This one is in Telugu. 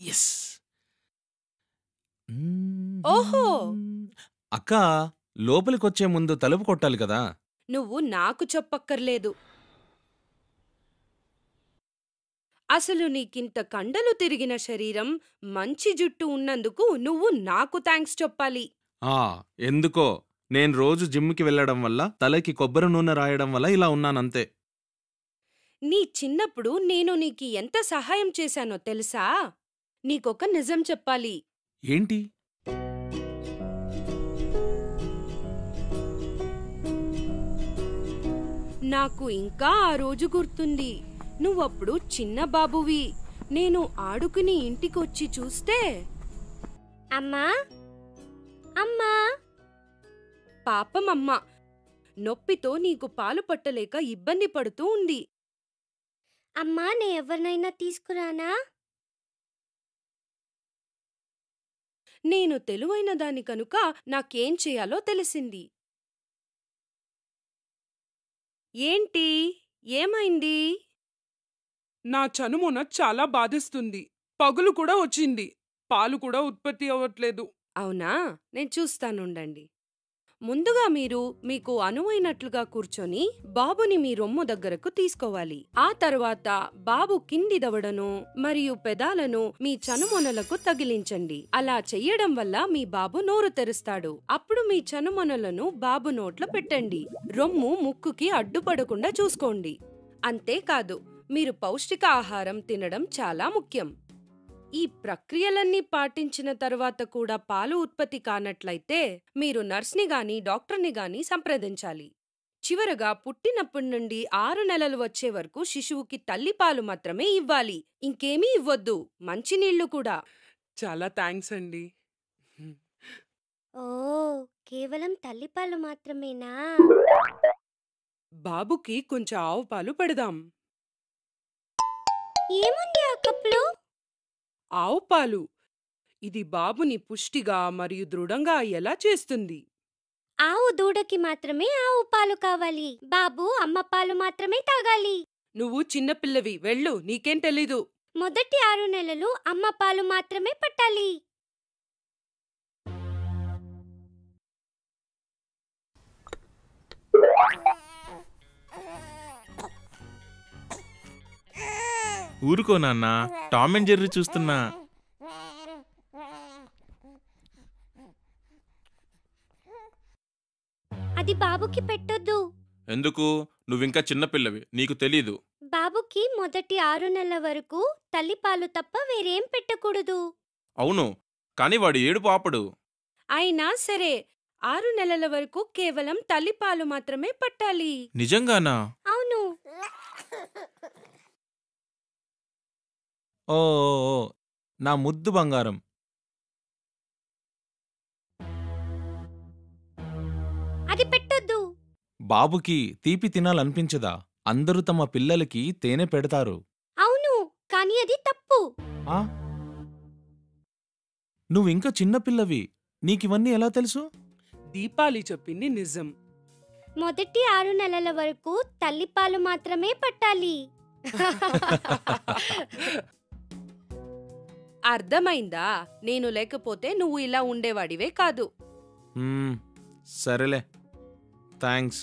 ఎస్. ఓహో! అక్క, లోపలికొచ్చే ముందు తలుపు కొట్టాలి కదా. నువ్వు నాకు చెప్పక్కర్లేదు. అసలు నీకింత కండలు తిరిగిన శరీరం, మంచి జుట్టు ఉన్నందుకు నువ్వు నాకు థాంక్స్ చెప్పాలి. ఎందుకో నేను రోజు జిమ్కి వెళ్ళడం వల్ల, తలకి కొబ్బరి నూనె రాయడం వల్ల ఇలా ఉన్నానంతే. నీ చిన్నప్పుడు నేను నీకి ఎంత సహాయం చేశానో తెలుసా? నీకొక నిజం చెప్పాలి. ఏంటి? నాకు ఇంకా ఆ రోజు గుర్తుంది. నువ్వప్పుడు చిన్న బాబువి. నేను ఆడుకుని ఇంటికొచ్చి చూస్తే, అమ్మా అమ్మా పాపమమ్మ నొప్పితో నీకు పాలు పట్టలేక ఇబ్బంది పడుతూ ఉంది. అమ్మా, నే ఎవరినైనా తీసుకురానా? నేను తెలివైన దాని కనుక నాకేం చేయాలో తెలిసింది. ఏంటి? ఏమైంది? నా చనుమొన చాలా బాధిస్తుంది. పగులు కూడా వచ్చింది. పాలు కూడా ఉత్పత్తి అవ్వట్లేదు. అవునా? నేను చూస్తానుండండి. ముందుగా మీరు మీకు అనువైనట్లుగా కూర్చొని బాబుని మీ రొమ్ము దగ్గరకు తీసుకోవాలి. ఆ తరువాత బాబు కింది దవడను మరియు పెదాలను మీ చనుమొనలకు తగిలించండి. అలా చెయ్యడం వల్ల మీ బాబు నోరు తెరుస్తాడు. అప్పుడు మీ చనుమొనలను బాబు నోట్లో పెట్టండి. రొమ్ము ముక్కుకి అడ్డుపడకుండా చూసుకోండి. అంతేకాదు, మీరు పౌష్టిక ఆహారం తినడం చాలా ముఖ్యం. ఈ ప్రక్రియలన్నీ పాటించిన తరువాత కూడా పాలు ఉత్పత్తి కానట్లయితే మీరు నర్స్ని గాని డాక్టర్ని గాని సంప్రదించాలి. చివరగా పుట్టినప్పటి నుండి 6 నెలలు వచ్చే వరకు శిశువుకి తల్లిపాలు మాత్రమే ఇవ్వాలి. ఇంకేమీ ఇవ్వొద్దు. మంచినీళ్లు కూడా. చాలా థ్యాంక్స్ అండి. ఓ, కేవలం తల్లిపాలు మాత్రమేనా? బాబుకి కొంచెం ఆవు పాలు పెడదాం. ఏముంది ఆ కప్పులో? ఆవు పాలు. ఇది బాబుని పుష్టిగా మరియు దృఢంగా ఎలా చేస్తుంది. ఆవు దూడకి మాత్రమే ఆవు పాలు కావాలి. బాబు అమ్మ పాలు మాత్రమే తాగాలి. నువ్వు చిన్నపిల్లవి, వెళ్ళు. నీకేం తెలీదు. మొదటి 6 నెలలు అమ్మ పాలు మాత్రమే పట్టాలి. ఊరుకో నాన్న, టామ్ అండ్ జెర్రీ చూస్తున్నా. అది బాబుకి పెట్టొద్దు. ఎందుకు? నువ్వింకా చిన్నపిల్లవి, నీకు తెలీదు. బాబుకి మొదటి 6 నెలల వరకు తల్లిపాలు తప్ప వేరేం పెట్టకూడదు. అవును, కాని వాడు ఏడుపు ఆపడు. అయినా సరే, 6 నెలల వరకు కేవలం తల్లిపాలు మాత్రమే పట్టాలి. నిజంగానా? అవును. ఓ నా ముద్దు బంగారం. అది పెట్టొద్దు. బాబుకి తీపి తినాలనిపించదా? అందరూ తమ పిల్లలకి తేనె పెడతారు. అవును, కానీ అది తప్పు. ఆ? నువ్వింకా చిన్నపిల్లవి, నీకివన్నీ ఎలా తెలుసు? దీపాలి చెప్పింది నిజం. మొదటి 6 నెలల వరకు తల్లిపాలు మాత్రమే పట్టాలి. అర్థమైందా? నేను లేకపోతే నువ్వు ఇలా ఉండేవాడివే కాదు. సరేలే, థ్యాంక్స్.